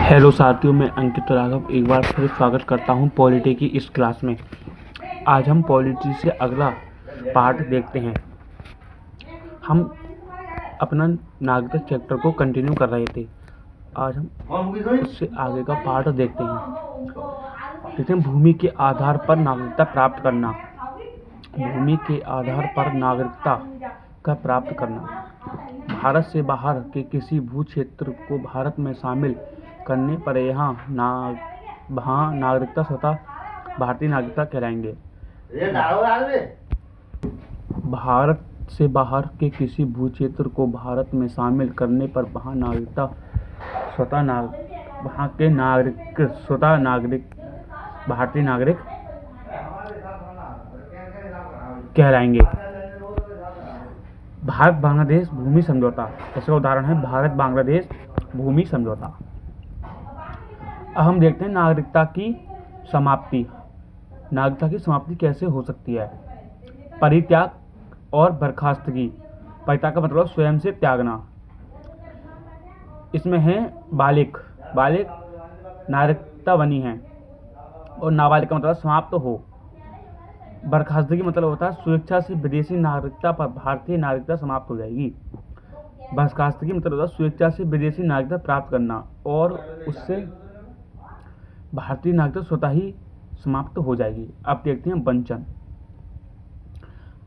Hello साथियों, मैं अंकित राघव एक बार फिर स्वागत करता हूं पॉलिटी की इस क्लास में। आज हम पॉलिटी से अगला पार्ट देखते हैं। हम अपना नागरिक चैप्टर को कंटिन्यू कर रहे थे। आज हम उससे आगे का पार्ट देखते हैं। भूमि के आधार पर नागरिकता प्राप्त करना। भूमि के आधार पर नागरिकता का प्राप्त करना। भारत से बाहर के किसी भू क्षेत्र को भारत में शामिल करने पर यहाँ नागरिकता स्वतः भारतीय नागरिकता कहलाएंगे। भारत से बाहर के किसी भू क्षेत्र को भारत में शामिल करने पर वहाँ भारतीय नागरिक कहलाएंगे। भारत बांग्लादेश भूमि समझौता, इसका उदाहरण है भारत बांग्लादेश भूमि समझौता। अब हम देखते हैं नागरिकता की समाप्ति। नागरिकता की समाप्ति कैसे हो सकती है? परित्याग और बर्खास्तगी। परित्याग का मतलब स्वयं से त्यागना। इसमें है बालिग नागरिकता बनी है, और नाबालिग का मतलब समाप्त हो। बर्खास्तगी मतलब होता है स्वेच्छा से विदेशी नागरिकता पर भारतीय नागरिकता समाप्त हो जाएगी। बर्खास्तगी मतलब होता है स्वेच्छा से विदेशी नागरिकता प्राप्त करना, और उससे भारतीय नागरिकता स्वतः ही समाप्त हो जाएगी। अब देखते हैं वंचन।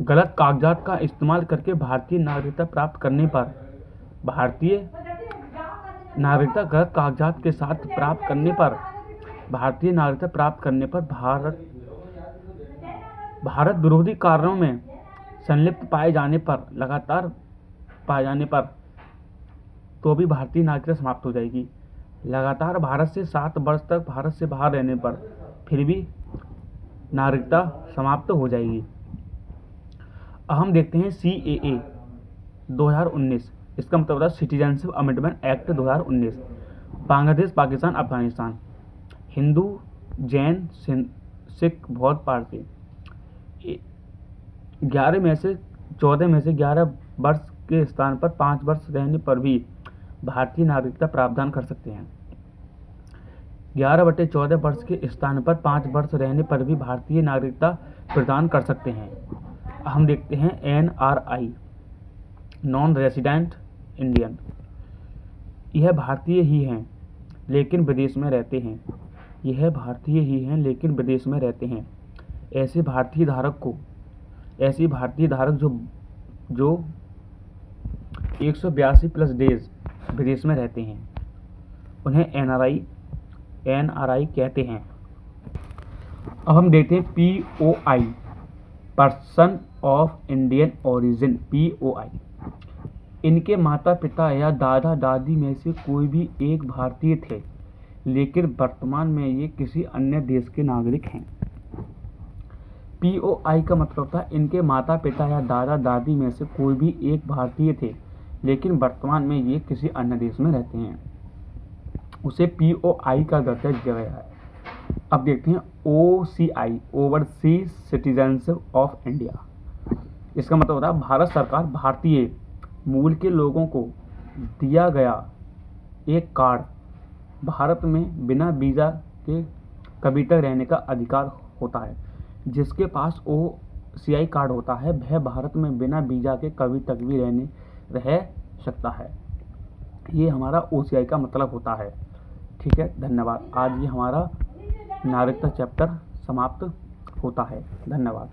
गलत कागजात का इस्तेमाल करके भारतीय नागरिकता प्राप्त करने पर भारतीय नागरिकता प्राप्त करने पर भारत विरोधी कारणों में संलिप्त पाए जाने पर तो भी भारतीय नागरिकता समाप्त हो जाएगी। लगातार भारत से 7 वर्ष तक भारत से बाहर रहने पर फिर भी नागरिकता समाप्त हो जाएगी। अब हम देखते हैं CAA 2019। इसका मतलब है citizenship amendment act 2019। Bangladesh, Pakistan, Afghanistan, Hindu, Jain, Sikh, बौद्ध, पारसी 14 में से 11 वर्ष के स्थान पर 5 वर्ष रहने पर भी भारतीय नागरिकता प्रावधान कर सकते हैं। 11/14 वर्ष के स्थान पर 5 वर्ष रहने पर भी भारतीय नागरिकता प्रदान कर सकते हैं। हम देखते हैं NRI, नॉन रेसिडेंट इंडियन। यह भारतीय ही हैं लेकिन विदेश में रहते हैं। ऐसे भारतीय धारक जो 182 प्लस डेज विदेश में रहते हैं, उन्हें NRI कहते हैं। अब हम देखते हैं POI, person of Indian origin. POI इनके माता पिता या दादा दादी में से कोई भी एक भारतीय थे, लेकिन वर्तमान में ये किसी अन्य देश के नागरिक हैं। POI का मतलब होता है इनके माता पिता या दादा दादी में से कोई भी एक भारतीय थे, लेकिन वर्तमान में ये किसी अन्य देश में रहते हैं, उसे POI का दर्जा दिया गया है। अब देखते हैं OCI, overseas citizenship of India. इसका मतलब होता है भारत सरकार भारतीय मूल के लोगों को दिया गया एक कार्ड, भारत में बिना वीज़ा के कभी तक रहने का अधिकार होता है। जिसके पास OCI कार्ड होता है वह भारत में बिना वीज़ा के कभी तक भी रह सकता है। ये हमारा OCI का मतलब होता है। ठीक है, धन्यवाद। आज ये हमारा नागरिकता चैप्टर समाप्त होता है। धन्यवाद।